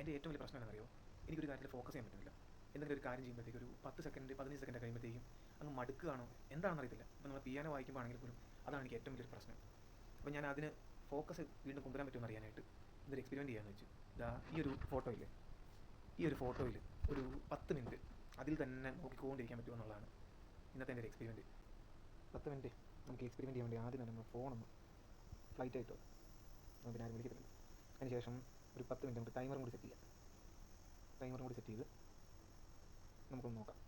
അതിൻ്റെ ഏറ്റവും വലിയ പ്രശ്നം എന്താണെന്നറിയോ, എനിക്കൊരു കാര്യത്തിൽ ഫോക്കസ് ചെയ്യാൻ പറ്റുന്നില്ല. എന്തെങ്കിലും ഒരു കാര്യം ചെയ്യുമ്പോഴത്തേക്ക് ഒരു 10 സെക്കൻഡ് 15 സെക്കൻഡ് കഴിയുമ്പോഴത്തേക്കും അങ്ങ് മടുക്കുകയാണോ എന്താണെന്ന് അറിയത്തില്ല. ഇപ്പോൾ നമ്മൾ പിയാനോ വായിക്കുമ്പോൾ ആണെങ്കിൽ പോലും അതാണ് എനിക്ക് ഏറ്റവും വലിയൊരു പ്രശ്നം. അപ്പോൾ ഞാൻ അതിന് ഫോക്കസ് വീണ്ടും കൊണ്ടുവരാൻ പറ്റുമെന്ന് അറിയാനായിട്ട് ഇതൊരു എക്സ്പെരിമെൻറ്റ് ചെയ്യാമെന്ന് വെച്ചു. ഇതാ ഈ ഒരു ഫോട്ടോയിൽ ഒരു 10 മിനിറ്റ് അതിൽ തന്നെ നോക്കിക്കൊണ്ടിരിക്കാൻ പറ്റുമോ എന്നുള്ളതാണ് ഇന്നത്തെ എൻ്റെ ഒരു എക്സ്പെരിമെൻറ്റ്. 10 മിനിറ്റ് നമുക്ക് എക്സ്പെരിമെൻറ്റ് ചെയ്യാൻ വേണ്ടി ആദ്യം തന്നെ നമ്മൾ ഫോണൊന്ന് ഫ്ലൈറ്റ് ആയിട്ടോ നമുക്ക് ആരും വിളിക്കത്തില്ല. അതിനുശേഷം ഒരു 10 മിനിറ്റ് നമുക്ക് ടൈമറും കൂടി സെറ്റ് ചെയ്ത് നമുക്കൊന്ന് നോക്കാം.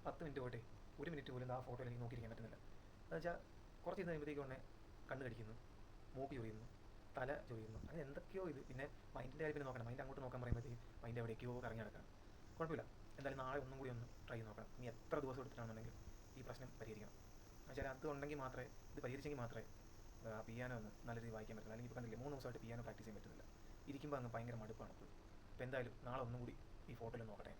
പത്ത് മിനിറ്റ് പോട്ടെ, ഒരു മിനിറ്റ് പോലും ആ ഫോട്ടോയിൽ എനിക്ക് നോക്കിയിരിക്കാൻ പറ്റുന്നില്ല. എന്ന് വെച്ചാൽ കുറച്ച് ഇരുന്ന് കഴിയുമ്പോഴത്തേക്കും ഉടനെ കണ്ണ് കടിക്കുന്നു, മൂക്ക് ചൊറിയുന്നു, തല ചൊറിയുന്നു, അങ്ങനെ എന്തൊക്കെയോ ഇത്. പിന്നെ മൈൻഡിൻ്റെ കാര്യം പിന്നെ നോക്കണം. മൈൻഡ് അങ്ങോട്ട് നോക്കാൻ പറയുമ്പോഴത്തേക്കും മൈൻഡ് എവിടേക്കോ കറങ്ങി നടക്കണം. കുഴപ്പമില്ല, എന്തായാലും നാളെ ഒന്നും കൂടി ഒന്ന് ട്രൈ ചെയ്ത് നോക്കണം. ഇനി എത്ര ദിവസം എടുത്തിട്ടാണെന്നുണ്ടെങ്കിൽ ഈ പ്രശ്നം പരിഹരിക്കണം. എന്നുവെച്ചാൽ അത് ഉണ്ടെങ്കിൽ മാത്രമേ, ഇത് പരിഹരിച്ചെങ്കിൽ മാത്രമേ പിയാനോ ഒന്ന് നല്ല രീതിയിൽ വായിക്കാൻ പറ്റുള്ളൂ. അല്ലെങ്കിൽ ഇപ്പോൾ കണ്ടില്ലേ 3 ദിവസമായിട്ട് പിയാനോ പ്രാക്ടീസ് ചെയ്യാൻ പറ്റുന്നില്ല. ഇരിക്കുമ്പോൾ അങ്ങ് ഭയങ്കര മടുപ്പാണ്. അപ്പോൾ എന്തായാലും നാളെ ഒന്നും കൂടി ഈ ഫോട്ടോയിൽ നോക്കട്ടെ.